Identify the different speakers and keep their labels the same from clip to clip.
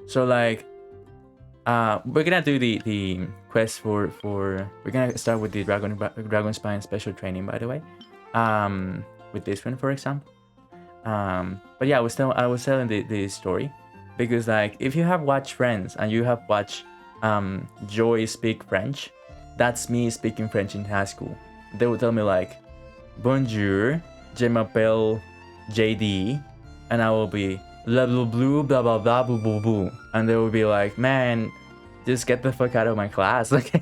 Speaker 1: So like, we're gonna do the quest for we're gonna start with the Dragonspine special training, by the way. With this one, for example. But yeah, I was telling the story because like if you have watched Friends and you have watched Joy speak French, that's me speaking French in high school. They would tell me like, "Bonjour, je m'appelle JD," and I will be blah blah blah blah blah blah blah blah blah, and they will be like, "Man, just get the fuck out of my class!" Like,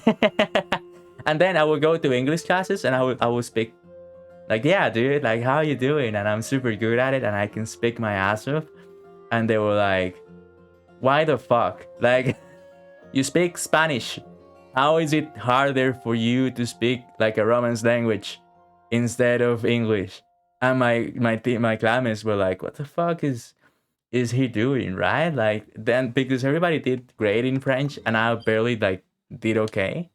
Speaker 1: and then I will go to English classes and I will speak like, "Yeah, dude, like, how you doing?" And I'm super good at it and I can speak my ass off. And they were like, "Why the fuck? Like, you speak Spanish. How is it harder for you to speak like a Romance language instead of English?" And my classmates were like, "What the fuck is he doing?" Right? Like, then because everybody did great in French and I barely like did okay.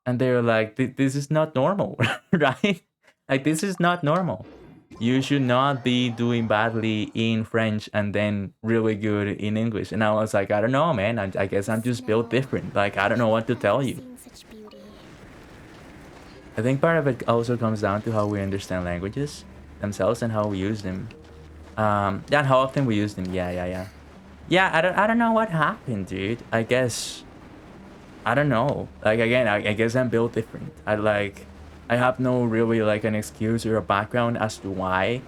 Speaker 1: And they were like, "This is not normal," right? Like, this is not normal. You should not be doing badly in French and then really good in English. And I was like, I don't know, man. I guess I'm just built different. Like, I don't know what to tell you. I think part of it also comes down to how we understand languages themselves and how we use them. Yeah, and how often we use them. Yeah. Yeah, I don't know what happened, dude. I guess I don't know. Like, again, I guess I'm built different. I have no really like an excuse or a background as to why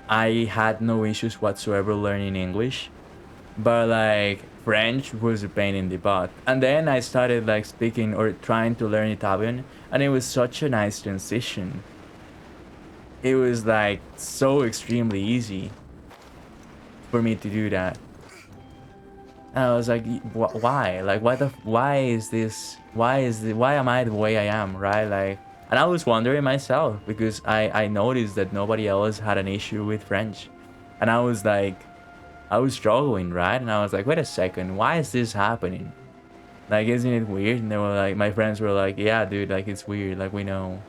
Speaker 1: I had no issues whatsoever learning English. But like French was a pain in the butt. And then I started like speaking or trying to learn Italian, and it was such a nice transition. It was like so extremely easy for me to do that. And I was like, why? Like, why is this? Why am I the way I am? Right? Like, and I was wondering myself because I noticed that nobody else had an issue with French, and I was like, I was struggling, right? And I was like, wait a second, why is this happening? Like, isn't it weird? And they were like, my friends were like, yeah, dude, like it's weird, like we know.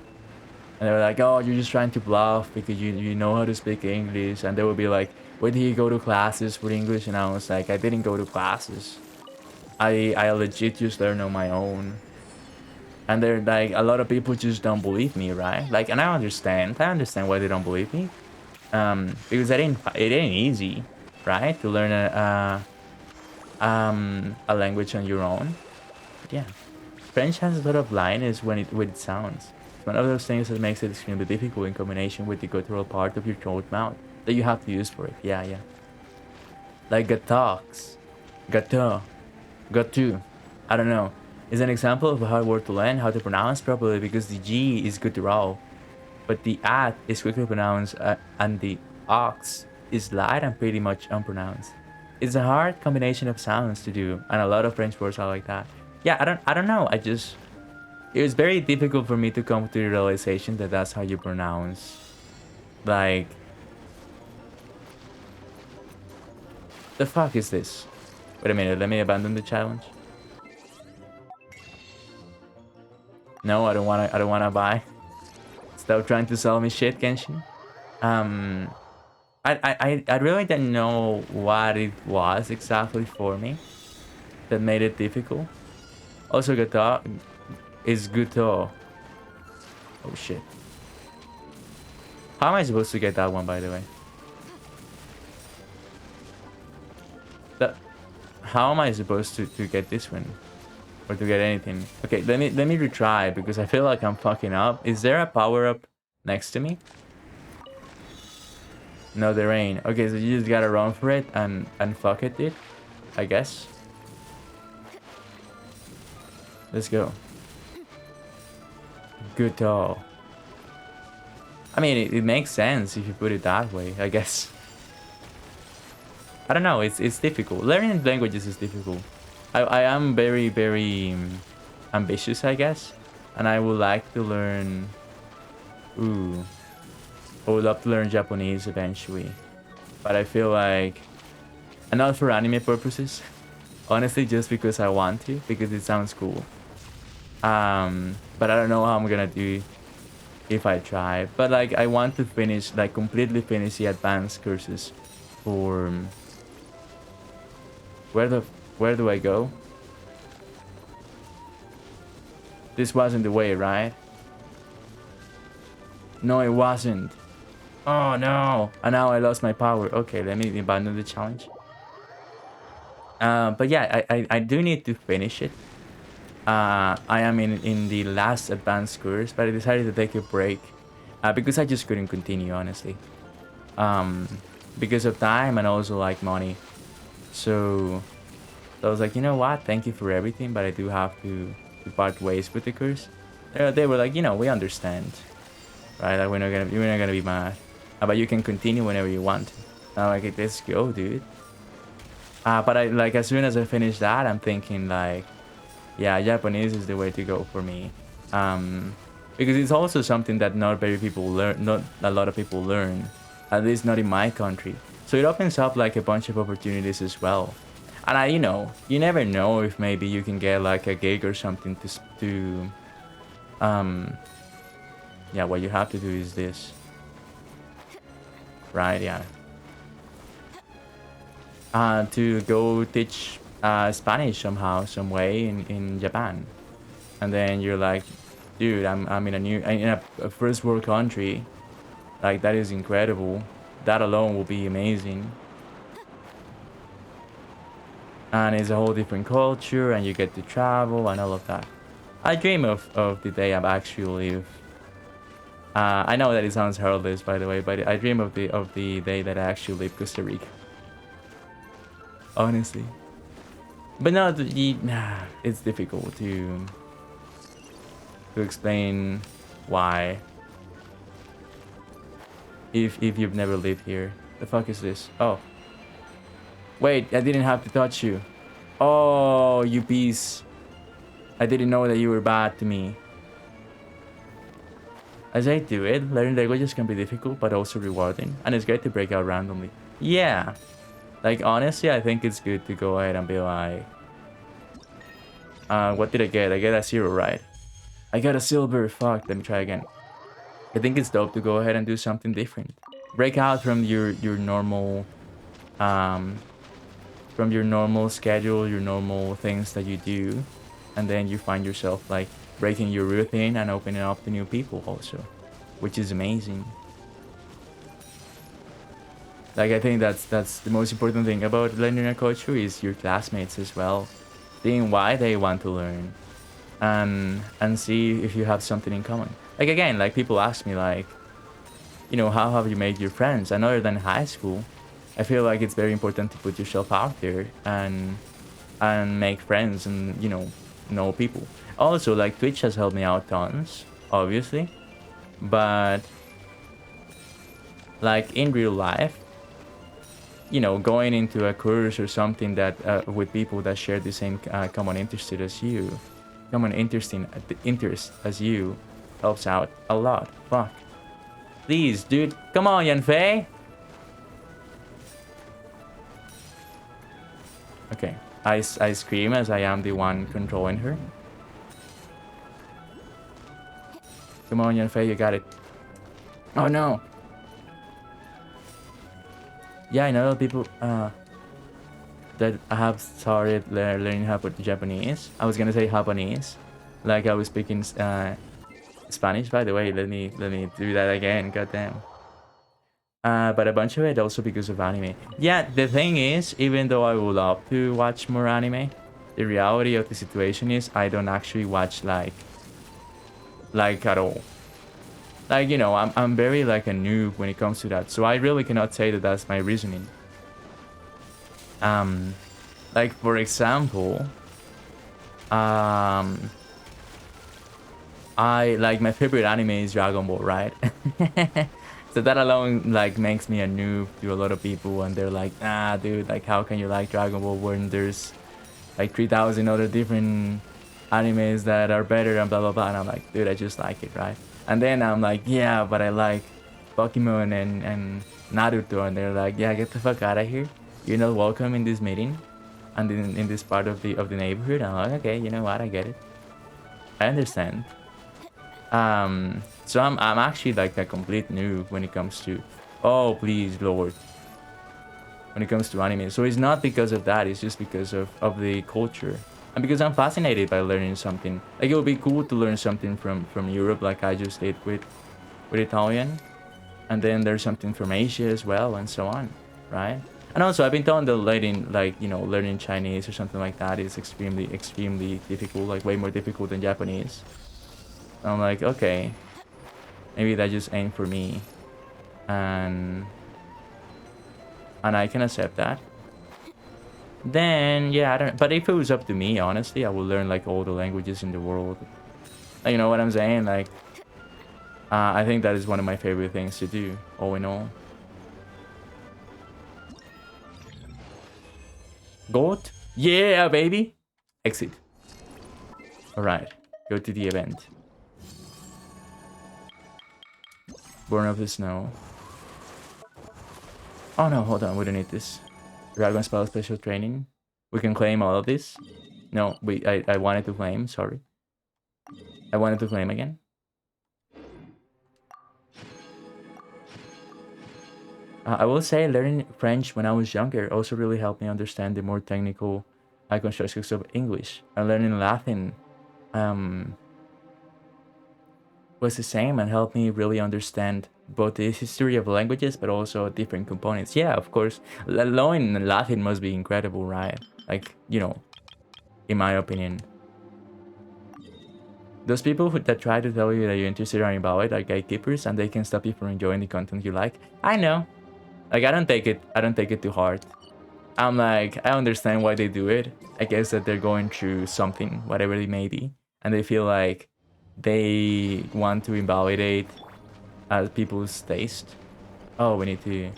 Speaker 1: And they were like, oh, you're just trying to bluff because you know how to speak English. And they would be like, where do you go to classes for English? And I was like, I didn't go to classes. I legit just learned on my own. And they're like, a lot of people just don't believe me, right? Like, and I understand why they don't believe me. Because it ain't easy, right? To learn a language on your own. But yeah, French has a lot of liners when it sounds. It's one of those things that makes it extremely difficult in combination with the guttural part of your throat mouth that you have to use for it. Yeah. Like gatox, gato, gatu. I don't know. Is an example of a hard word to learn how to pronounce properly because the G is guttural, but the at is quickly pronounced and the ox is light and pretty much unpronounced. It's a hard combination of sounds to do, and a lot of French words are like that. Yeah, I don't know. It was very difficult for me to come to the realization that that's how you pronounce. Like, the fuck is this? Wait a minute, let me abandon the challenge. No, I don't wanna buy. Stop trying to sell me shit, Genshin. Um, I really didn't know what it was exactly for me that made it difficult. Also, guitar is guitar. Oh shit. How am I supposed to get that one, by the way? How am I supposed to get this one? Or to get anything? Okay, let me retry because I feel like I'm fucking up. Is there a power-up next to me? No, there ain't. Okay, so you just gotta run for it and fuck it, dude. I guess. Let's go. Good call. I mean, it makes sense if you put it that way, I guess. I don't know, it's difficult. Learning languages is difficult. I am very ambitious, I guess. And I would like to learn... Ooh. I would love to learn Japanese eventually. But I feel like... And not for anime purposes. Honestly, just because I want to. Because it sounds cool. But I don't know how I'm gonna do if I try. But like, I want to finish, like completely finish the advanced courses for Where the... Where do I go? This wasn't the way, right? No, it wasn't. Oh, no. And now I lost my power. Okay, let me abandon the challenge. But yeah, I do need to finish it. I am in the last advanced course, but I decided to take a break because I just couldn't continue, honestly. Because of time and also like money. So I was like, you know what? Thank you for everything, but I do have to part ways with the course. They were like, you know, we understand, right? Like we're not gonna be mad. But you can continue whenever you want. I'm like, let's go, dude. But I like as soon as I finish that, I'm thinking like, yeah, Japanese is the way to go for me. Because it's also something that not a lot of people learn, at least not in my country. So it opens up like a bunch of opportunities as well. And you know, you never know if maybe you can get like a gig or something yeah, what you have to do is this. Right, yeah. To go teach Spanish somehow, some way in Japan. And then you're like, dude, I'm in a first world country. Like that is incredible. That alone will be amazing. And it's a whole different culture and you get to travel and all of that. I dream of the day I'm actually live. I know that it sounds heartless, by the way, but I dream of the day that I actually leave Costa Rica. Honestly. But no, it's difficult to explain why. If you've never lived here. The fuck is this? Oh. Wait, I didn't have to touch you. Oh, you piece. I didn't know that you were bad to me. As I do it, learning languages can be difficult but also rewarding. And it's great to break out randomly. Yeah. Like, honestly, I think it's good to go ahead and be like... what did I get? I get a 0, right? I got a silver. Fuck, let me try again. I think it's dope to go ahead and do something different. Break out from your normal... from your normal schedule, your normal things that you do. And then you find yourself, like, breaking your routine and opening up to new people also. Which is amazing. Like, I think that's the most important thing about learning a culture is your classmates as well. Seeing why they want to learn. And see if you have something in common. Like, again, like, people ask me, like, you know, how have you made your friends? And other than high school, I feel like it's very important to put yourself out there and make friends and, you know people. Also, like, Twitch has helped me out tons, obviously. But, like, in real life, you know, going into a course or something that with people that share the same common interest as you, interest as you, helps out a lot. Fuck. Please, dude, come on, Yanfei. Okay, I scream as I am the one controlling her. Come on, Yanfei, you got it. Oh no. Yeah, I know people that I have started learning how to Japanese. I was gonna say Japanese, like I was speaking Spanish. By the way, let me do that again. Goddamn. But a bunch of it also because of anime. Yeah, the thing is, even though I would love to watch more anime, the reality of the situation is I don't actually watch like at all. Like, you know, I'm very like a noob when it comes to that, so I really cannot say that that's my reasoning. Like, for example, I like, my favorite anime is Dragon Ball, right? So that alone like makes me a noob to a lot of people, and they're like, nah, dude, like, how can you like Dragon Ball when there's like 3,000 other different animes that are better and blah blah blah? And I'm like, dude, I just like it, right? And then I'm like, yeah, but I like Pokemon and Naruto, and they're like, yeah, get the fuck out of here. You're not welcome in this meeting and in this part of the neighborhood. I'm like, okay, you know what, I get it. I understand. So I'm actually like a complete noob when it comes to... Oh, please, Lord. when it comes to anime. So it's not because of that, it's just because of the culture. And because I'm fascinated by learning something. Like it would be cool to learn something from Europe like I just did with Italian. And then there's something from Asia as well and so on, right? And also I've been told that learning Chinese or something like that is extremely difficult, like way more difficult than Japanese. And I'm like, okay, maybe that just ain't for me. And I can accept that. Then yeah, I don't, but if it was up to me, honestly, I would learn like all the languages in the world. Like, you know what I'm saying? Like I think that is one of my favorite things to do, all in all. Goat? Yeah, baby! Exit. Alright, go to the event. Born of the Snow. Oh no, hold on, we don't need this. Dragon Spell Special Training. We can claim all of this. No, I wanted to claim, sorry. I wanted to claim again. I will say learning French when I was younger also really helped me understand the more technical constructions of English. And learning Latin was the same and helped me really understand both the history of languages but also different components. Yeah, of course, learning Latin must be incredible, right? Like, you know, in my opinion. Those people that try to tell you that you're interested in about it are gatekeepers and they can stop you from enjoying the content you like. I know. Like, I don't take it too hard. I'm like, I understand why they do it. I guess that they're going through something, whatever it may be, and they feel like they want to invalidate people's taste. Oh, we need to,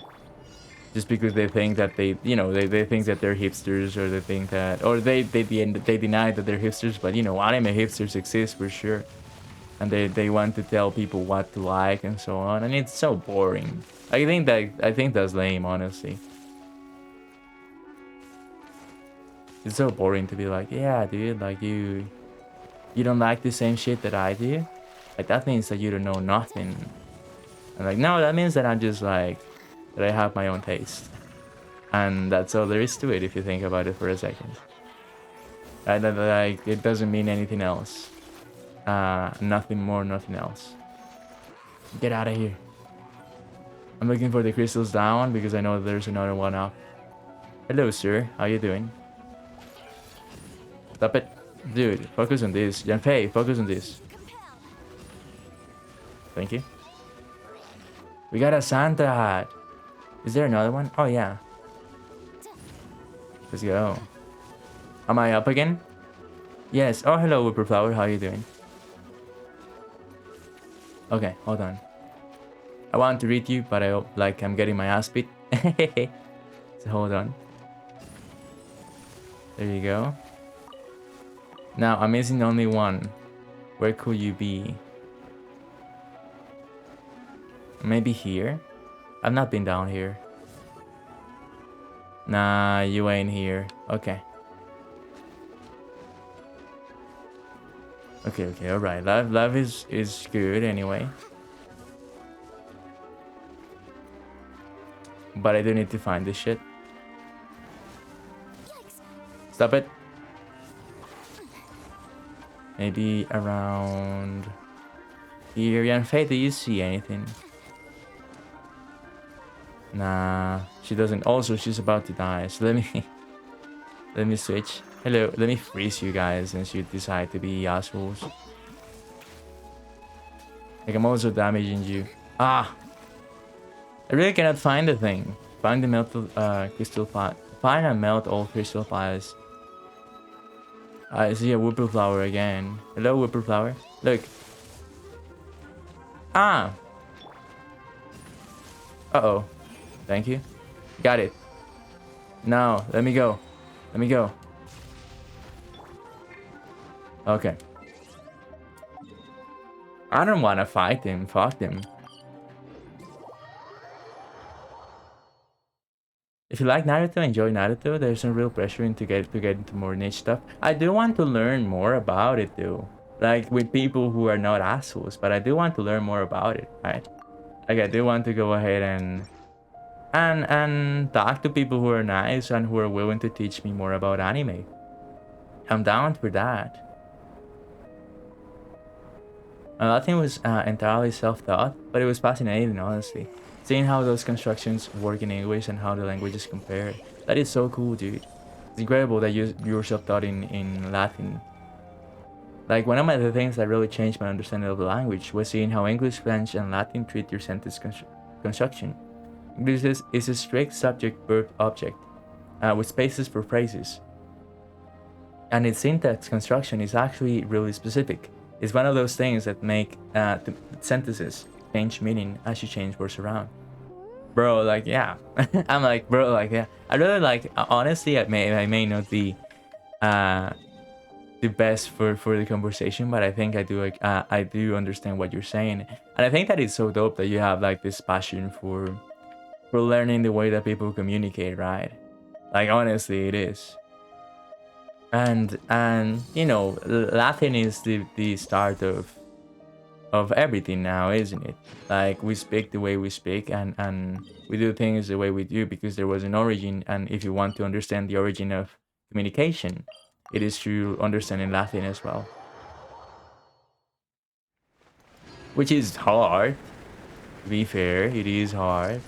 Speaker 1: just because they think that they think that they're hipsters, or they think that, or they deny that they're hipsters, but you know, anime hipsters exist for sure, and they want to tell people what to like and so on, and it's so boring. I think that's lame, honestly. It's so boring to be like, yeah, dude, like you don't like the same shit that I do. Like, that means that you don't know nothing. And like, no, that means that I'm just like, that I have my own taste. And that's all there is to it if you think about it for a second. Like, it doesn't mean anything else. Nothing more, nothing else. Get out of here. I'm looking for the crystals down because I know there's another one up. Hello, sir. How you doing? Stop it. Dude, focus on this. Janfei, focus on this. Thank you. We got a Santa hat. Is there another one? Oh, yeah. Let's go. Am I up again? Yes. Oh, hello, Whipperflower. How you doing? Okay, hold on. I want to read you, but I'm getting my ass beat. So hold on. There you go. Now, I'm missing only one. Where could you be? Maybe here? I've not been down here. Nah, you ain't here. Okay. Okay, alright. Love is good anyway. But I do need to find this shit. Stop it. Maybe around here. And Faye, do you see anything? Nah, she doesn't. Also, she's about to die. So let me switch. Hello, let me freeze you guys since you decide to be assholes. Like, I'm also damaging you. Ah! I really cannot find the thing. Find the melted crystal fire. Find and melt all crystal fires. I see a Whipperflower again. Hello, Whipperflower. Look. Ah! Uh-oh. Thank you. Got it. Now, let me go. Let me go. Okay. I don't want to fight him. Fuck him. If you like Naruto, enjoy Naruto. There's no real pressure to get into more niche stuff. I do want to learn more about it though. Like, with people who are not assholes, but I do want to learn more about it, right? Like, I do want to go ahead and and talk to people who are nice and who are willing to teach me more about anime. I'm down for that. Latin was entirely self-taught, but it was fascinating, honestly. Seeing how those constructions work in English and how the languages compare. That is so cool, dude. It's incredible that you were self-taught in Latin. Like, one of the things that really changed my understanding of the language was seeing how English, French, and Latin treat your sentence construction. English is a strict subject-verb-object, with spaces for phrases. And its syntax construction is actually really specific. It's one of those things that make the sentences change meaning as you change words around. Bro, like, yeah. I'm like, bro, like, yeah. I really like, honestly, I may not be the best for the conversation, but I think I do understand what you're saying. And I think that it's so dope that you have like this passion for learning the way that people communicate, right? Like, honestly, it is. And you know, Latin is the start of everything now, isn't it? Like, we speak the way we speak, and we do things the way we do because there was an origin. And if you want to understand the origin of communication, it is through understanding Latin as well, which is hard. To be fair, it is hard.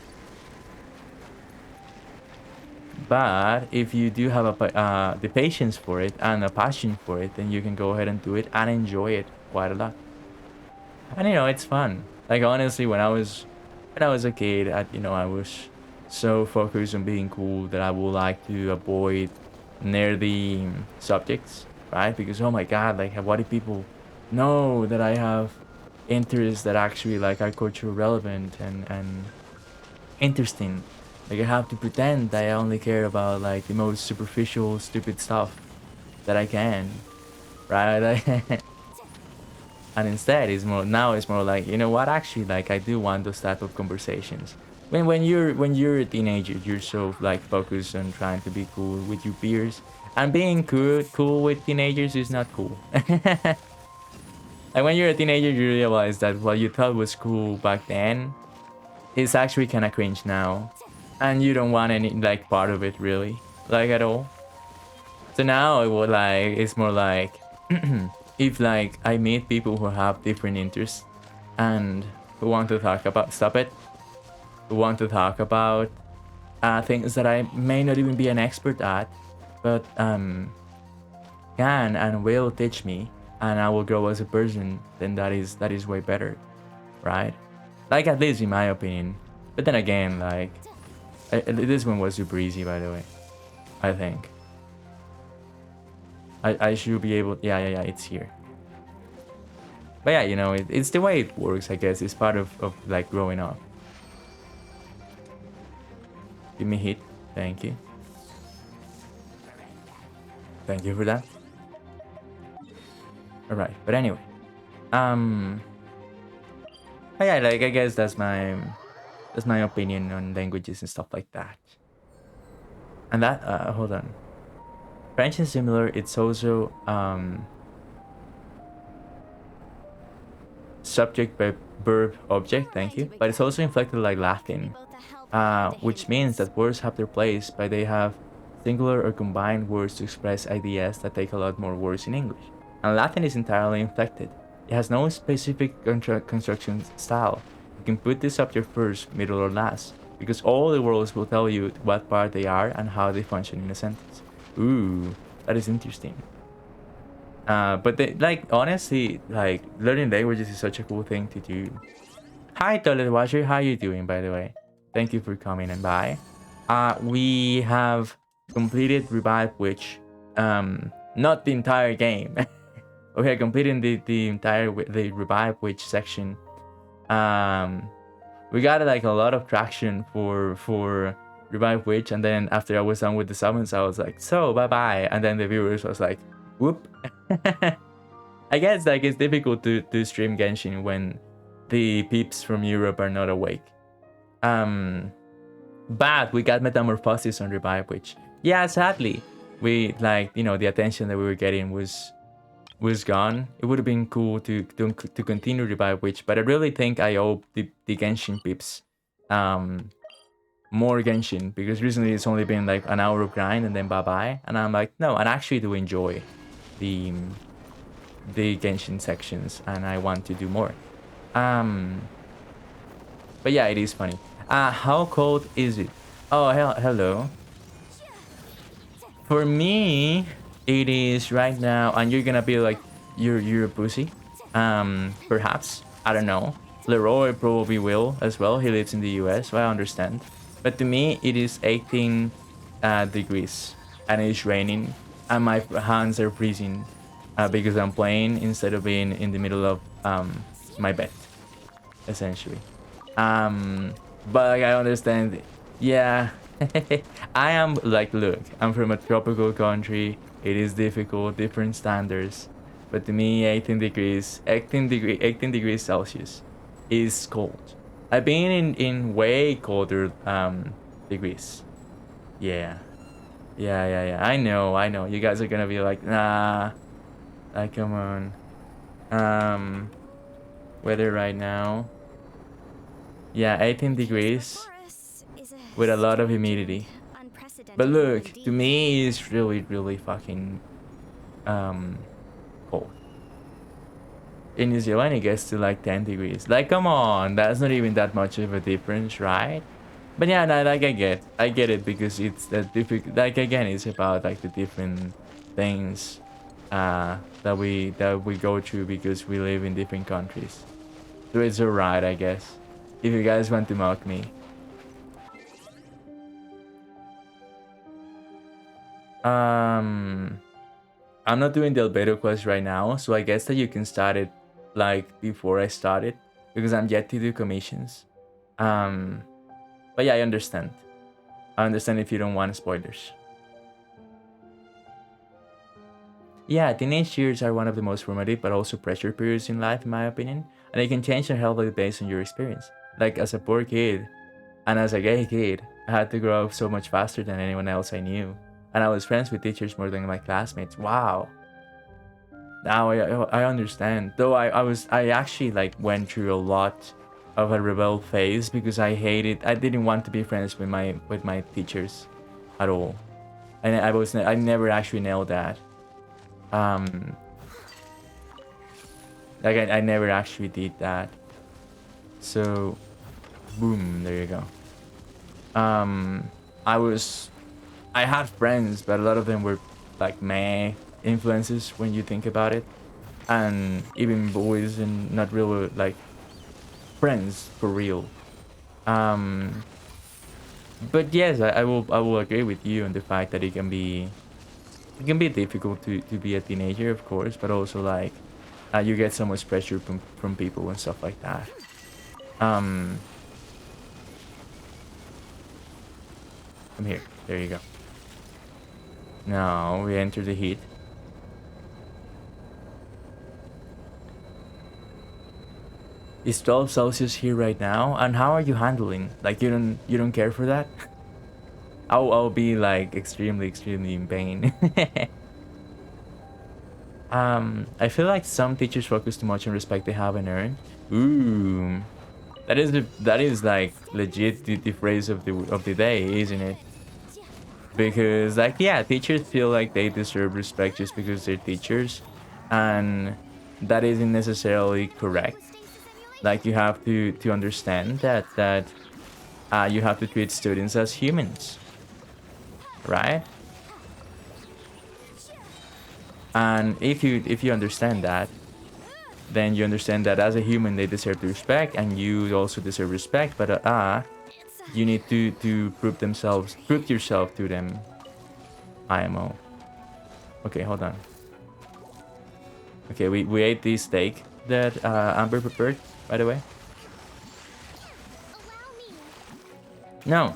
Speaker 1: But if you do have the patience for it and a passion for it, then you can go ahead and do it and enjoy it quite a lot. And you know, it's fun. Like, honestly, when I was a kid, I was so focused on being cool that I would like to avoid nerdy subjects, right? Because, oh my god, like, what if people know that I have interests that actually like are culturally relevant and interesting? Like, I have to pretend that I only care about like the most superficial, stupid stuff that I can, right? And instead, it's more like, you know what? Actually, like, I do want those type of conversations. When you're a teenager, you're so like focused on trying to be cool with your peers, and being cool with teenagers is not cool. Like, when you're a teenager, you realize that what you thought was cool back then is actually kind of cringe now, and you don't want any like part of it really, like, at all. So now it's more like if like I meet people who have different interests and who want to talk about who want to talk about things that I may not even be an expert at, but can and will teach me, and I will grow as a person, then that is way better, right? Like, at least in my opinion. But then again, like, this one was super easy, by the way. I think I should be able. Yeah, it's here. But yeah, you know, it's the way it works, I guess. It's part of like growing up. Give me hit. Thank you. Thank you for that. Alright, but anyway. Yeah, like, I guess that's my opinion on languages and stuff like that. And that hold on. French is similar. It's also subject verb object, thank you. But it's also inflected like Latin, which means that words have their place, but they have singular or combined words to express ideas that take a lot more words in English. And Latin is entirely inflected. It has no specific construction style. You can put the subject first, middle, or last, because all the words will tell you what part they are and how they function in a sentence. Ooh, that is interesting. But like, honestly, like, learning languages is such a cool thing to do. Hi, Toilet Watcher. How you doing, by the way? Thank you for coming and by. We have completed Revive Witch. Not the entire game. We are completing the entire Revive Witch section. We got like a lot of traction for Revive Witch, and then after I was done with the summons, I was like, so bye bye. And then the viewers was like, whoop. I guess like it's difficult to stream Genshin when the peeps from Europe are not awake. But we got Metamorphosis on Revive, which, yeah, sadly, we like, you know, the attention that we were getting was gone. It would have been cool to continue Revive Witch, but I really think I owe the Genshin peeps more Genshin, because recently it's only been like an hour of grind and then bye bye. And I'm like, no, I actually do enjoy the Genshin sections, and I want to do more. But yeah, it is funny. How cold is it? Oh, hello. For me, it is right now, and you're gonna be like, you're a pussy. Perhaps, I don't know. Leroy probably will as well. He lives in the US, so I understand. But to me, it is 18 degrees, and it's raining, and my hands are freezing because I'm playing instead of being in the middle of my bed, essentially. But like, I understand. Yeah, I am like, look, I'm from a tropical country. It is difficult, different standards. But to me, 18 degrees Celsius is cold. I've been in way colder degrees. Yeah. Yeah. I know. You guys are gonna be like, nah. Like, come on. Weather right now. Yeah, 18 degrees with a lot of humidity. But look, to me, it's really fucking cold. In New Zealand, it gets to like 10 degrees. Like, come on, that's not even that much of a difference, right? But yeah, no, like, I get it, because it's that difficult. Like, again, it's about like the different things that we go through because we live in different countries. So it's alright, I guess. If you guys want to mock me. I'm not doing the albedo quest right now, so I guess that you can start it like before I start it, because I'm yet to do commissions. But yeah, I understand. I understand if you don't want spoilers. Yeah, teenage years are one of the most formative but also pressure periods in life, in my opinion, and they can change heavily based on your experience. Like, as a poor kid, and as a gay kid, I had to grow up so much faster than anyone else I knew. And I was friends with teachers more than my classmates. Wow. Now I understand. Though I actually like went through a lot of a rebel phase, because I didn't want to be friends with my teachers at all. And I never actually nailed that. Like, I never actually did that. So boom, there you go. I had friends, but a lot of them were like meh influences when you think about it, and even boys, and not really like friends for real. But yes, I will agree with you on the fact that it can be difficult to be a teenager, of course, but also like you get so much pressure from people and stuff like that. Come here. There you go. Now we enter the heat. It's 12 Celsius here right now, and how are you handling? Like, you don't care for that? I'll be like extremely in pain. I feel like some teachers focus too much on respect they haven't earned. Ooh, that is like legit the phrase of the day, isn't it? Because like, yeah, teachers feel like they deserve respect just because they're teachers, and that isn't necessarily correct. Like, you have to understand that you have to treat students as humans, right? And if you understand that, then you understand that as a human they deserve the respect, and you also deserve respect, but you need to prove yourself to them. IMO. Okay, hold on. Okay, we ate the steak that Amber prepared, by the way. No.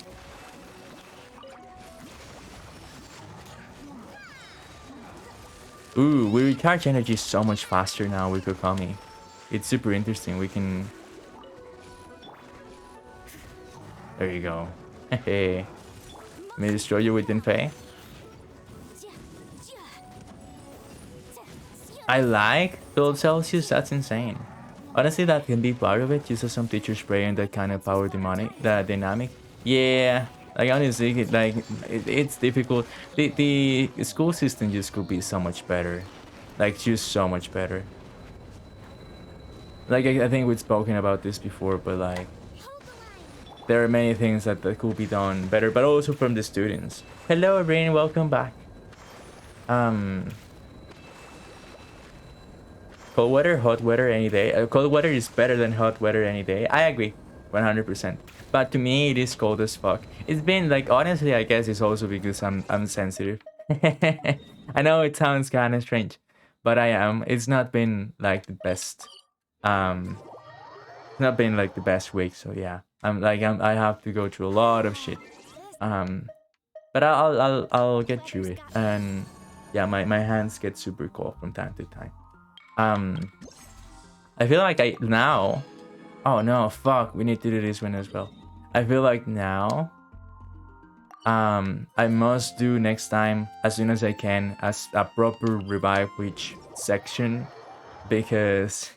Speaker 1: Ooh, we recharge energy so much faster now with Kokami. It's super interesting. We can... There you go. Hey. May I destroy you with Dinfei? I like 12 Celsius, that's insane. Honestly, that can be part of it, just as some teachers pray in that kind of power dynamic. Yeah, like honestly, it's difficult. The school system just could be so much better, like just so much better. Like I think we've spoken about this before, but like there are many things that could be done better, but also from the students. Hello, Rain, welcome back. Um, Cold weather, hot weather any day. Cold weather is better than hot weather any day. I agree, 100%. But to me, it is cold as fuck. It's been like honestly, I guess it's also because I'm sensitive. I know it sounds kind of strange, but I am. It's not been like the best. Um, it's not been like the best week. So yeah, I have to go through a lot of shit. Um, but I'll get through it. And yeah, my hands get super cold from time to time. Um, I feel like I now. Oh no, fuck! We need to do this one as well. I feel like now. I must do next time as soon as I can as a proper revive witch section because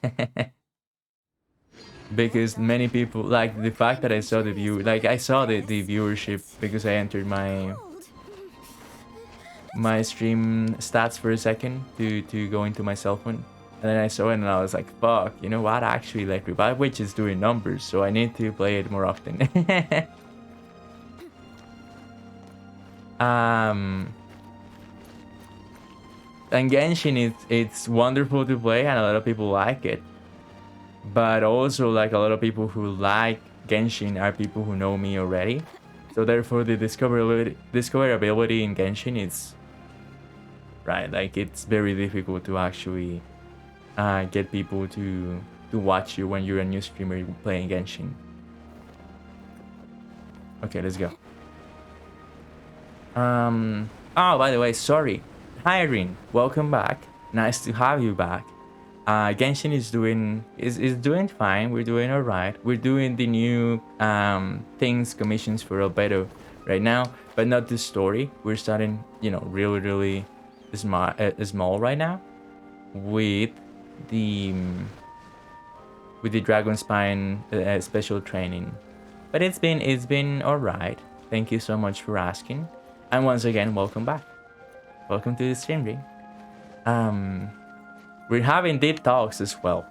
Speaker 1: because many people like the fact that I saw the view like I saw the viewership because I entered my stream stats for a second to go into my cell phone. And then I saw it and I was like, fuck, you know what? Actually, like, Revive Witch is doing numbers, so I need to play it more often. um, and Genshin, it's wonderful to play and a lot of people like it. But also, like, a lot of people who like Genshin are people who know me already. So therefore, the discoverability in Genshin is, right, like, it's very difficult to actually get people to watch you when you're a new streamer playing Genshin. Okay, let's go. Oh, by the way, sorry. Hi, Irene. Welcome back. Nice to have you back. Genshin is doing fine. We're doing all right. We're doing the new things commissions for Albedo right now, but not the story. We're starting, you know, really small right now with the DRAGONSPINE special training. But it's been all right. Thank you so much for asking. And once again, welcome back. Welcome to the stream, Ring. We're having deep talks as well.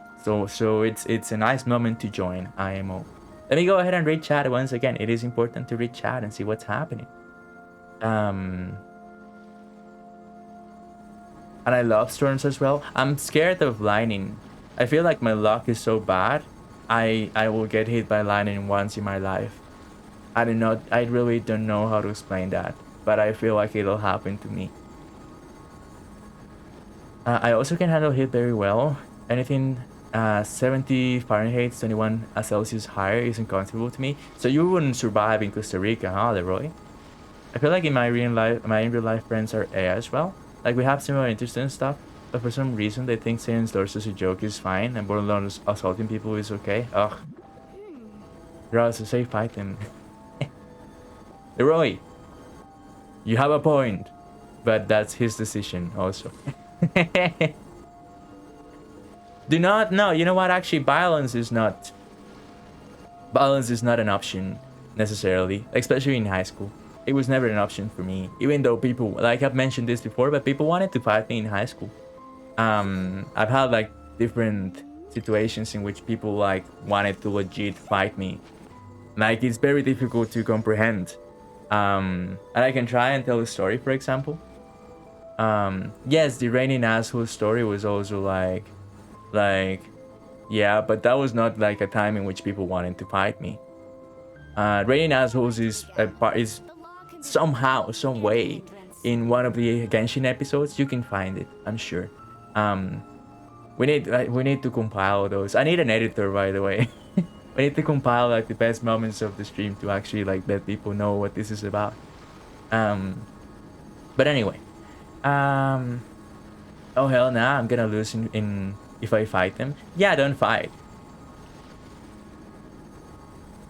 Speaker 1: So it's a nice moment to join IMO. Let me go ahead and read chat once again. It is important to read chat and see what's happening. And I love storms as well. I'm scared of lightning. I feel like my luck is so bad. I will get hit by lightning once in my life. I really don't know how to explain that, but I feel like it'll happen to me. I also can handle heat very well. Anything 70 Fahrenheit, 21 Celsius higher is uncomfortable to me. So you wouldn't survive in Costa Rica, huh, Leroy? I feel like in my real life friends are A as well. Like we have similar interests and stuff, but for some reason they think saying doors as a joke is fine and borderline assaulting people is okay. Ugh. Rather say fight them. Leroy, you have a point, but that's his decision also. Do not, no, you know what, actually violence is not an option necessarily, especially in high school. It was never an option for me, even though people, like I've mentioned this before, but people wanted to fight me in high school. I've had like different situations in which people like wanted to legit fight me. Like it's very difficult to comprehend. And I can try and tell a story, for example. Yes, the raining asshole story was also like, yeah, but that was not like a time in which people wanted to fight me. Raining assholes is somehow, some way, in one of the Genshin episodes. You can find it, I'm sure. We need to compile those. I need an editor, by the way. We need to compile like the best moments of the stream to actually like let people know what this is about. But anyway, oh hell nah, I'm gonna lose in if I fight them. Yeah, don't fight.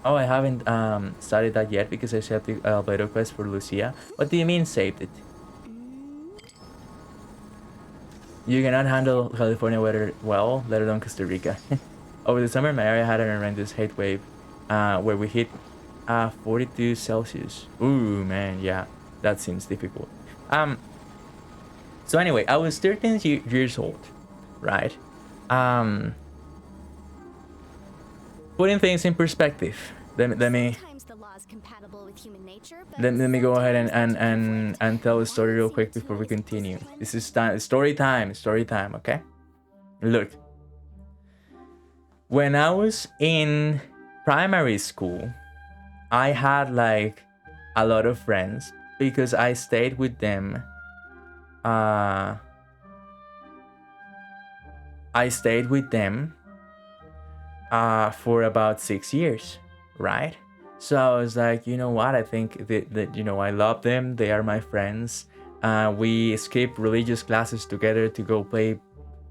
Speaker 1: Oh, I haven't started that yet because I saved the Albedo quest for Lucia. What do you mean saved it? You cannot handle California weather well, let alone Costa Rica. Over the summer, my area had an horrendous heat wave where we hit 42 Celsius. Ooh, man, yeah, that seems difficult. So anyway, I was 13 years old, right? Um, Putting things in perspective. Let me let me go ahead and tell a story real quick before we continue. This is story time, okay? Look, when I was in primary school, I had like a lot of friends because I stayed with them. I stayed with them for about 6 years, right? So I was like, you know what? I think that you know, I love them. They are my friends. We skip religious classes together to go play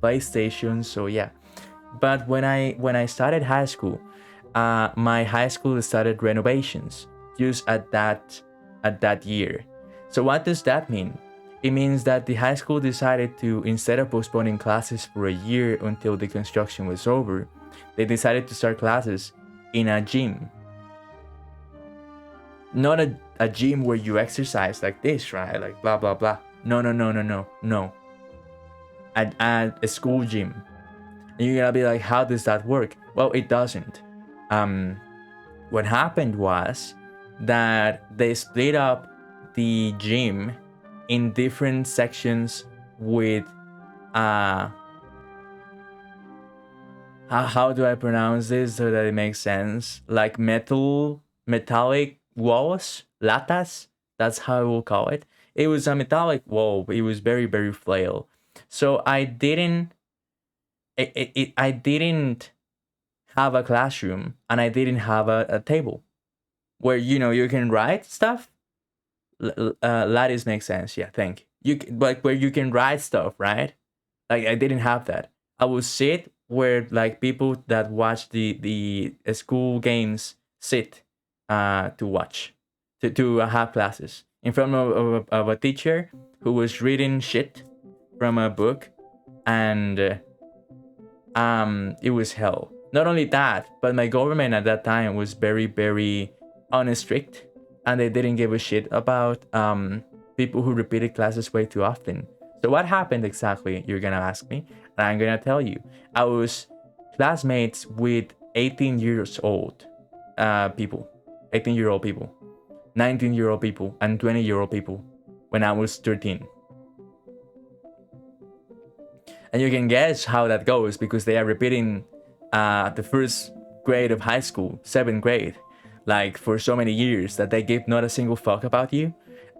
Speaker 1: PlayStation. So yeah. But when I started high school, my high school started renovations just at that year. So what does that mean? It means that the high school decided to, instead of postponing classes for a year until the construction was over, they decided to start classes in a gym. Not a gym where you exercise like this, right? Like blah blah blah. No. At a school gym. And you're gonna be like, how does that work? Well, it doesn't. What happened was that they split up the gym in different sections with how do I pronounce this so that it makes sense? Like metallic walls, latas. That's how I will call it. It was a metallic wall. It was very very frail. So I didn't. I didn't have a classroom and I didn't have a table where you can write stuff. Lattice makes sense. Yeah, thank you. Like where you can write stuff, right? Like I didn't have that. I would sit where like people that watch the school games sit to watch to have classes in front of a teacher who was reading shit from a book, and it was hell. Not only that, but my government at that time was very very unstrict, and they didn't give a shit about people who repeated classes way too often. So what happened exactly, you're gonna ask me, and I'm gonna tell you. I was classmates with 18 years old people, 18-year-old people, 19-year-old people, and 20-year-old people when I was 13. And you can guess how that goes because they are repeating the first grade of high school, 7th grade, like for so many years that they give not a single fuck about you,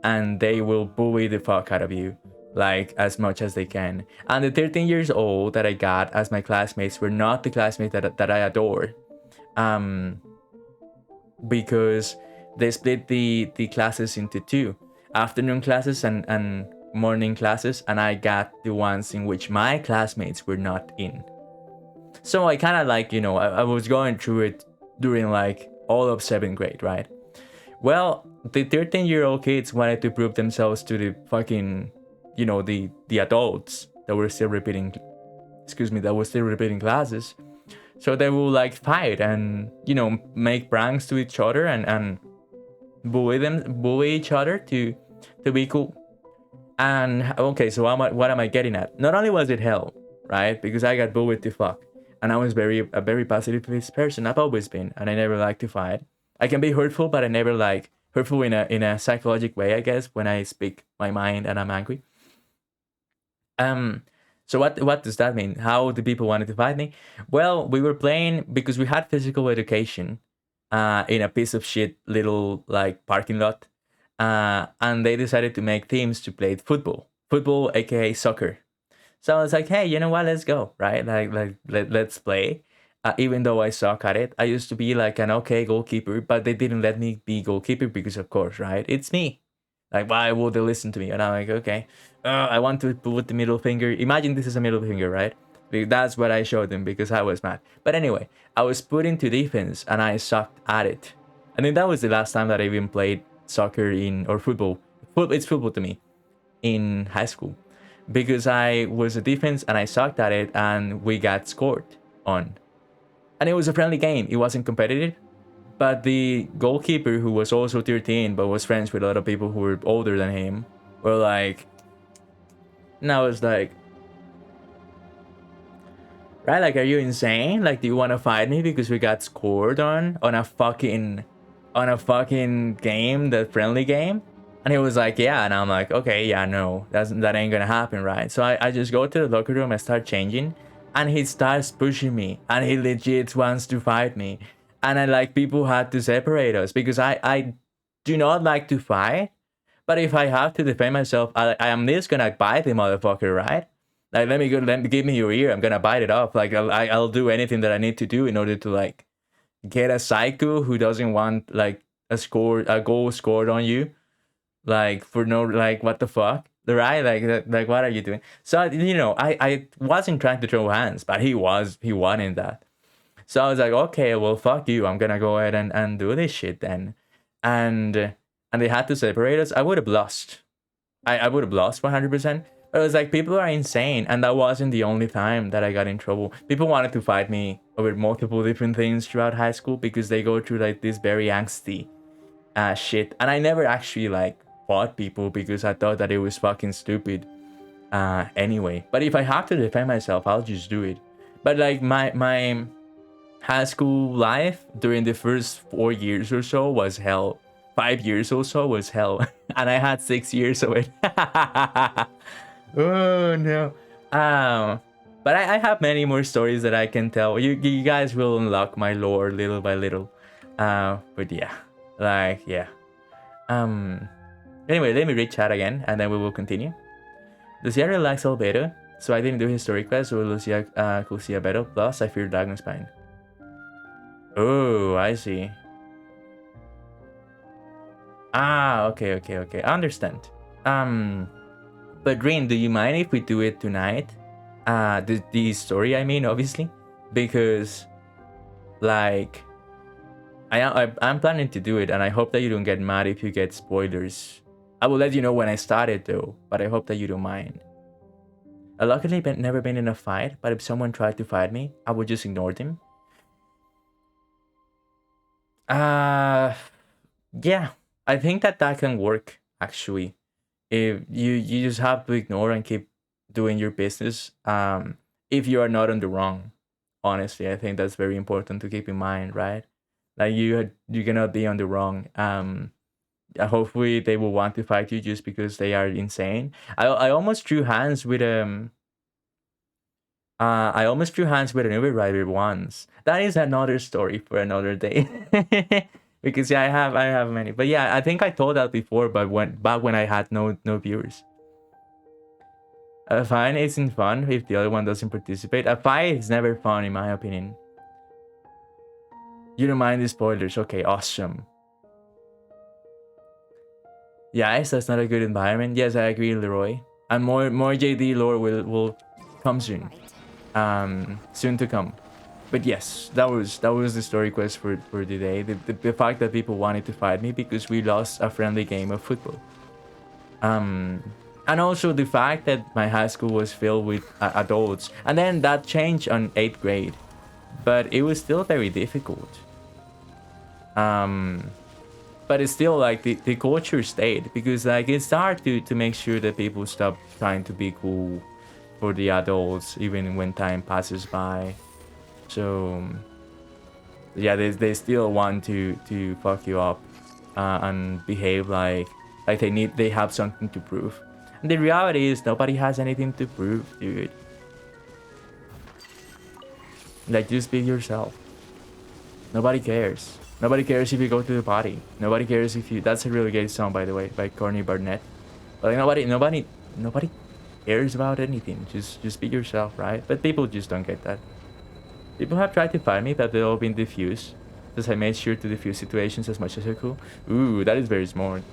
Speaker 1: and they will bully the fuck out of you like as much as they can. And the 13 years old that I got as my classmates were not the classmates that I adored, because they split the classes into two, afternoon classes and morning classes, and I got the ones in which my classmates were not in. So I kind of like, I was going through it during like all of 7th grade, right? Well, the 13-year-old kids wanted to prove themselves to the fucking, the adults that were still repeating, classes. So they will like fight and, make pranks to each other and bully each other to be cool. And okay, so what am I getting at? Not only was it hell, right? Because I got bullied to fuck, and I was a very positive person. I've always been, and I never like to fight. I can be hurtful, but I never like hurtful in a psychological way, I guess, when I speak my mind and I'm angry. So what does that mean? How do people wanted to fight me? Well, we were playing because we had physical education in a piece of shit little like parking lot. And they decided to make teams to play football, aka soccer. So I was like, hey, you know what? Let's go, right? Let's play. Even though I suck at it, I used to be like an okay goalkeeper, but they didn't let me be goalkeeper because, of course, right? It's me. Like, why would they listen to me? And I'm like, okay, I want to put the middle finger. Imagine this is a middle finger, right? That's what I showed them because I was mad. But anyway, I was put into defense and I sucked at it. I think that was the last time that I even played soccer or football. It's football to me in high school because I was a defense and I sucked at it and we got scored on. And it was a friendly game. It wasn't competitive, But the goalkeeper, who was also 13 but was friends with a lot of people who were older than him, were like, now it's like, right, like, are you insane? Like, do you want to fight me because we got scored on a fucking game, the friendly game? And he was like, yeah. And I'm like, okay, yeah, no, that ain't gonna happen, right? So I just go to the locker room and start changing, and he starts pushing me, and he legit wants to fight me. And I, like, people had to separate us because I do not like to fight, but if I have to defend myself, I am at least gonna bite the motherfucker, right? Like, let me give me your ear. I'm gonna bite it off. Like, I'll do anything that I need to do in order to, like, get a psycho who doesn't want, like, a goal scored on you, like, for no, like, what the fuck, right? Like what are you doing? So, you know, I wasn't trying to throw hands, but he wanted that. So I was like, okay, well, fuck you. I'm gonna go ahead and do this shit then, and they had to separate us. I would have lost. I would have lost 100%. But it was like, people are insane, and that wasn't the only time that I got in trouble. People wanted to fight me over multiple different things throughout high school because they go through, like, this very angsty shit. And I never actually, like, fought people because I thought that it was fucking stupid anyway. But if I have to defend myself, I'll just do it. But, like, my high school life during the first 4 years or so was hell. 5 years or so was hell. And I had 6 years of it. Oh no. But I have many more stories that I can tell. You guys will unlock my lore little by little. But yeah. Like, yeah. Anyway, let me read chat again, and then we will continue. Lucia really likes Albedo, so I didn't do his story quest, so Lucia could see Albedo. Plus, I fear DRAGONSPINE. Oh, I see. Ah, okay. I understand. But Green, do you mind if we do it tonight? The story, I mean, obviously, because, like, I'm planning to do it, and I hope that you don't get mad if you get spoilers. I will let you know when I started, though, but I hope that you don't mind. I luckily never been in a fight, but if someone tried to fight me, I would just ignore them. Yeah, I think that can work, actually. If you just have to ignore and keep doing your business, if you are not on the wrong. Honestly, I think that's very important to keep in mind, right? Like, you cannot be on the wrong. Hopefully they will want to fight you just because they are insane. I almost drew hands with I almost drew hands with an Uber driver once. That is another story for another day. Because yeah, I have many. But yeah, I think I told that before, but back when I had no viewers. A fight isn't fun if the other one doesn't participate. A fight is never fun, in my opinion. You don't mind the spoilers? Okay, awesome. Yes, that's not a good environment. Yes, I agree, Leroy. And more JD lore will come soon. Soon to come. But yes, that was the story quest for the day. The fact that people wanted to fight me because we lost a friendly game of football. And also the fact that my high school was filled with adults. And then that changed on 8th grade. But it was still very difficult. But it's still, like, the culture stayed. Because, like, it's hard to make sure that people stop trying to be cool for the adults even when time passes by. So yeah, they still want to fuck you up and behave like they have something to prove. And the reality is nobody has anything to prove, dude. Like, just be yourself. Nobody cares. Nobody cares if you go to the party. Nobody cares if you... That's a really gay song, by the way, by Corny Barnett. But, like, nobody cares about anything. Just be yourself, right? But people just don't get that. People have tried to find me, but they've all been diffused. Thus I made sure to diffuse situations as much as I could. Ooh, that is very smart.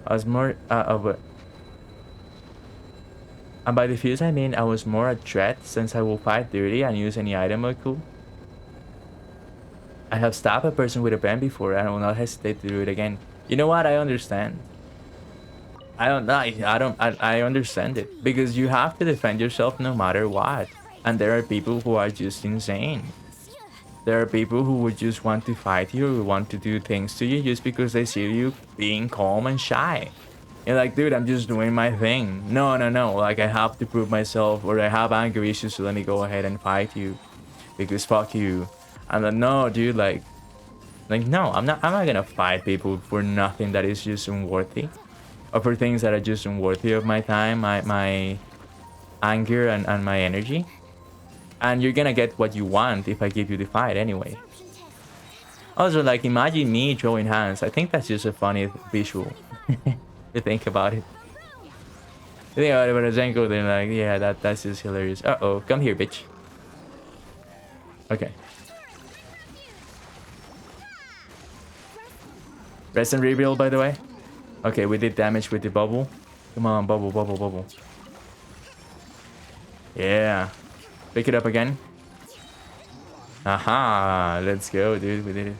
Speaker 1: I was more of a... And by diffuse I mean I was more a threat, since I will fight dirty and use any item I could. I have stabbed a person with a pen before, and I will not hesitate to do it again. You know what? I understand. I understand it, because you have to defend yourself no matter what. And there are people who are just insane. There are people who would just want to fight you or want to do things to you just because they see you being calm and shy. You're like, dude, I'm just doing my thing. No, no, no. Like, I have to prove myself, or I have anger issues, so let me go ahead and fight you because fuck you. I'm like, no, dude, like no, I'm not gonna fight people for nothing that is just unworthy, or for things that are just unworthy of my time, my anger and my energy. And you're gonna get what you want if I give you the fight anyway. Also, like, imagine me throwing hands. I think that's just a funny visual. To think about it. To think about it, but Zenko, they're like, yeah, that's just hilarious. Uh-oh, come here, bitch. Okay. Rest and rebuild, by the way. Okay, we did damage with the bubble. Come on, bubble, bubble, bubble. Yeah. Pick it up again. Aha, let's go, dude. We did it.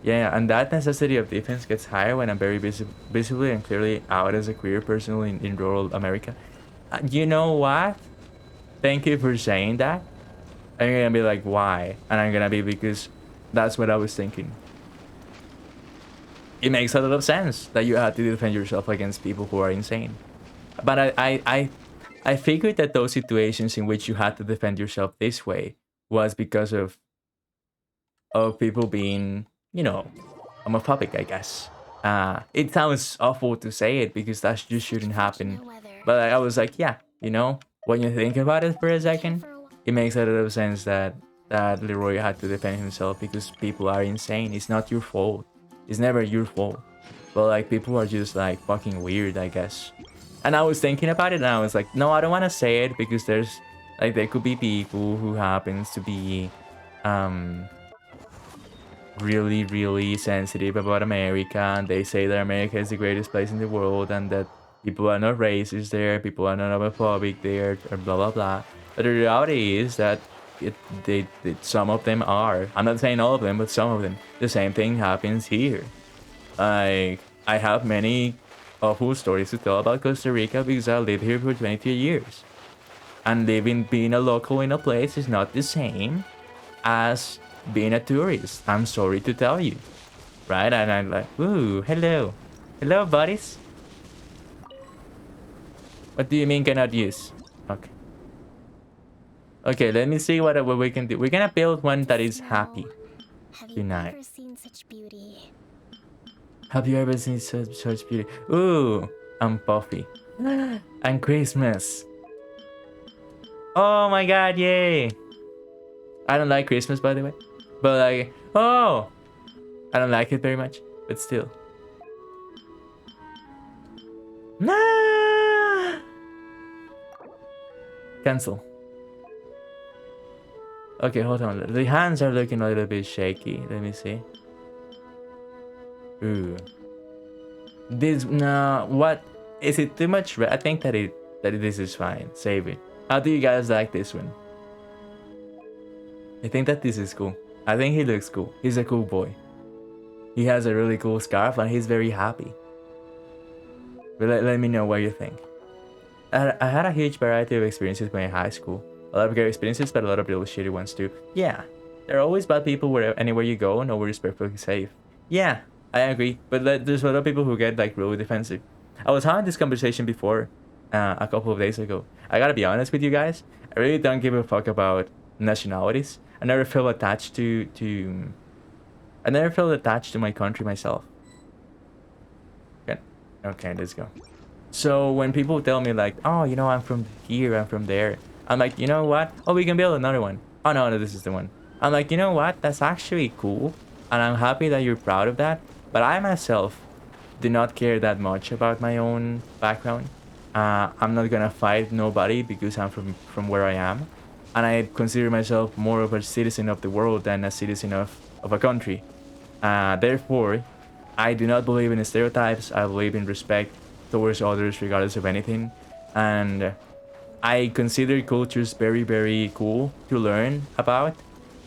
Speaker 1: Yeah, and that necessity of defense gets higher when I'm very visibly and clearly out as a queer person in rural America. You know what? Thank you for saying that. I'm gonna be like, why? And I'm gonna be, because that's what I was thinking. It makes a lot of sense that you have to defend yourself against people who are insane. But I figured that those situations in which you had to defend yourself this way was because of people being, you know, homophobic, I guess. It sounds awful to say it because that just shouldn't happen. But I was like, yeah, you know, when you think about it for a second, it makes a lot of sense that Leroy had to defend himself because people are insane. It's not your fault. It's never your fault. But like, people are just like fucking weird, I guess. And I was thinking about it and I was like, no, I don't want to say it because there's like, there could be people who happens to be really, really sensitive about America, and they say that America is the greatest place in the world and that people are not racist there, people are not homophobic there, or blah blah blah. But the reality is that some of them are. I'm not saying all of them, but some of them. The same thing happens here. Like, I have many awful stories to tell about Costa Rica because I lived here for 22 years. And being a local in a place is not the same as being a tourist. I'm sorry to tell you. Right? And I'm like, ooh, hello. Hello, buddies. What do you mean cannot use? Okay. Okay, let me see what we can do. We're gonna build one that is happy tonight. Have you ever seen such beauty? Ooh, I'm puffy. And Christmas. Oh my god, yay! I don't like Christmas, by the way. But like, oh! I don't like it very much, but still. Nah! Cancel. Okay, hold on. The hands are looking a little bit shaky. Let me see. Ooh. This, no, what? Is it too much red? I think that this is fine. Save it. How do you guys like this one? I think that this is cool. I think he looks cool. He's a cool boy. He has a really cool scarf and he's very happy. But let me know what you think. I had a huge variety of experiences when in high school. A lot of great experiences, but a lot of really shitty ones too. Yeah, there are always bad people anywhere you go. Nowhere is perfectly safe. Yeah, I agree. But there's a lot of people who get like really defensive. I was having this conversation before, a couple of days ago. I gotta be honest with you guys. I really don't give a fuck about nationalities. I never feel attached to I never felt attached to my country myself. Okay, let's go. So when people tell me like, oh, you know, I'm from here, I'm from there, I'm like, you know what? Oh, we can build another one. Oh, no, this is the one. I'm like, you know what? That's actually cool. And I'm happy that you're proud of that. But I myself do not care that much about my own background. I'm not gonna fight nobody because I'm from where I am. And I consider myself more of a citizen of the world than a citizen of a country. Therefore, I do not believe in stereotypes. I believe in respect towards others regardless of anything. And I consider cultures very, very cool to learn about.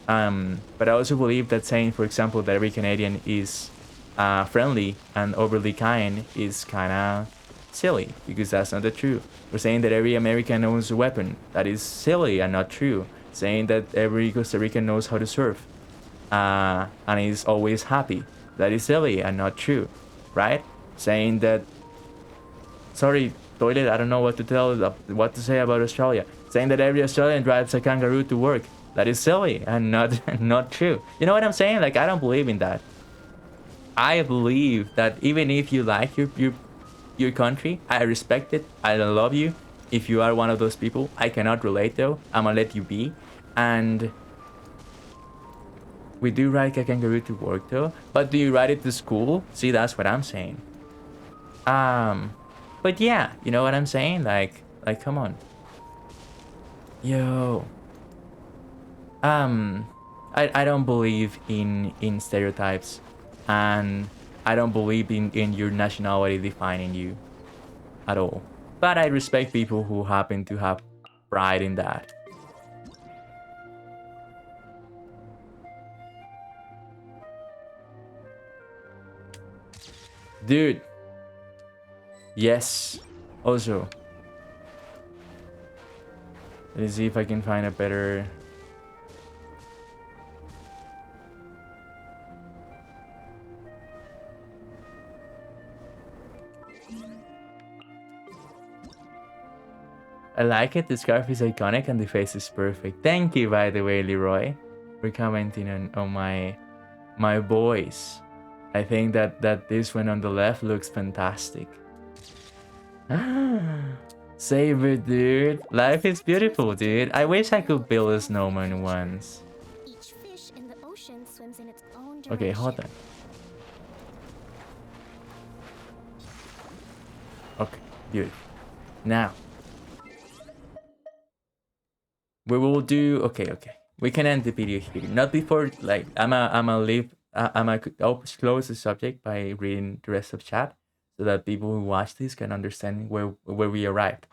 Speaker 1: But I also believe that saying, for example, that every Canadian is friendly and overly kind is kind of silly, because that's not the truth. We're saying that every American owns a weapon. That is silly and not true. Saying that every Costa Rican knows how to surf. and is always happy. That is silly and not true, right? Saying that, sorry, toilet, I don't know what to say about Australia. Saying that every Australian drives a kangaroo to work. That is silly and not not true. You know what I'm saying? Like, I don't believe in that. I believe that even if you like your country, I respect it. I love you. If you are one of those people, I cannot relate though. I'm gonna let you be. And we do ride a kangaroo to work though. But do you ride it to school? See, that's what I'm saying. But yeah, you know what I'm saying? Like, come on. Yo. I don't believe in stereotypes, and I don't believe in your nationality defining you at all. But I respect people who happen to have pride in that. Dude. Yes. Also, let's see if I can find a better... I like it. The scarf is iconic and the face is perfect. Thank you, by the way, Leroy, for commenting on my voice. I think that this one on the left looks fantastic. Save it, dude. Life is beautiful, dude. I wish I could build a snowman once.
Speaker 2: Each fish in the ocean swims in its own direction.
Speaker 1: Okay, hold on. Okay, beautiful. Now we will do... okay. We can end the video here. Not before, like, I'ma leave... I'ma close the subject by reading the rest of chat, so that people who watch this can understand where we arrived.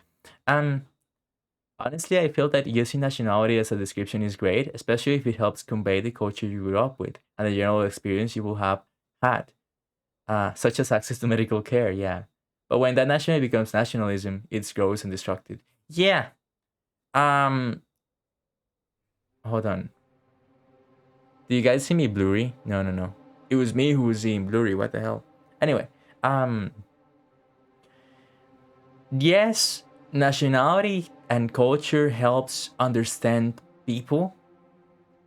Speaker 1: Honestly, I feel that using nationality as a description is great, especially if it helps convey the culture you grew up with and the general experience you will have had, such as access to medical care, yeah. But when that nationality becomes nationalism, it's gross and destructive. Yeah. Hold on. Do you guys see me blurry? No. It was me who was seeing blurry. What the hell? Anyway, yes, nationality and culture helps understand people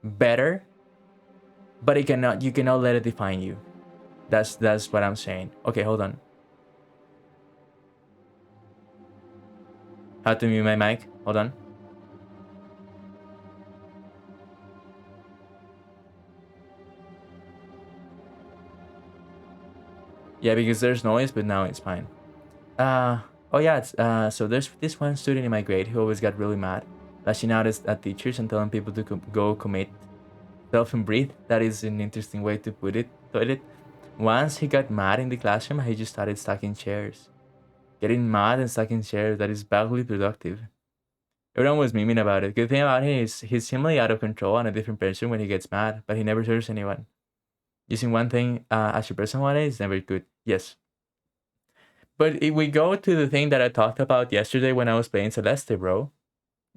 Speaker 1: better, but you cannot let it define you. That's what I'm saying. Okay, hold on. How to mute my mic? Hold on. Yeah, because there's noise, but now it's fine. Oh yeah, it's, so there's this one student in my grade who always got really mad, lashing out at teachers and telling people to go commit self and breathe. That is an interesting way to put it. Once he got mad in the classroom, he just started stacking chairs. Getting mad and stacking chairs, that is badly productive. Everyone was memeing about it. Good thing about him is he's seemingly out of control and a different person when he gets mad, but he never hurts anyone. Using one thing as your personality is never good. Yes. But if we go to the thing that I talked about yesterday when I was playing Celeste, bro,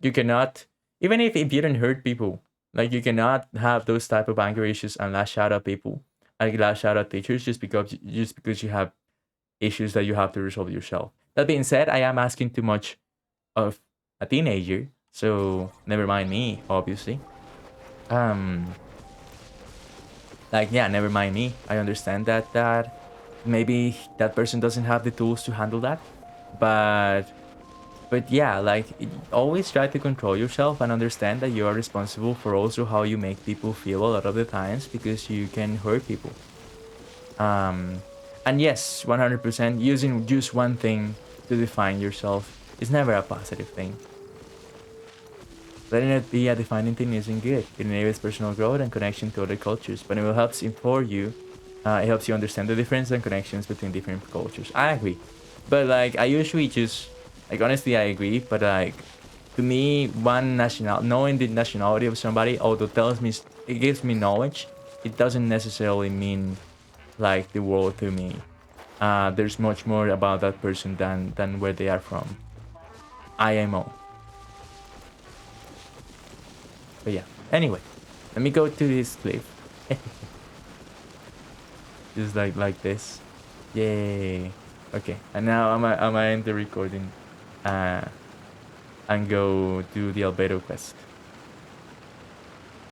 Speaker 1: you cannot, even if you didn't hurt people, like, you cannot have those type of anger issues and lash out at people, like lash out at teachers just because you have issues that you have to resolve yourself. That being said, I am asking too much of a teenager, so never mind me, obviously. Like, yeah, never mind me. I understand that maybe that person doesn't have the tools to handle that, but yeah, like, always try to control yourself and understand that you are responsible for also how you make people feel a lot of the times, because you can hurt people. And yes, 100%, using just one thing to define yourself is never a positive thing. Letting it be a defining thing isn't good. It enables personal growth and connection to other cultures, but it will help inform you. It helps you understand the difference and connections between different cultures. I agree, but like, I usually just, like, honestly, I agree. But like, to me, knowing the nationality of somebody, although it gives me knowledge, it doesn't necessarily mean like the world to me. There's much more about that person than where they are from. IMO. But yeah. Anyway, let me go to this cliff. Just like this. Yay. Okay, and now I'm gonna end the recording and go do the albedo quest.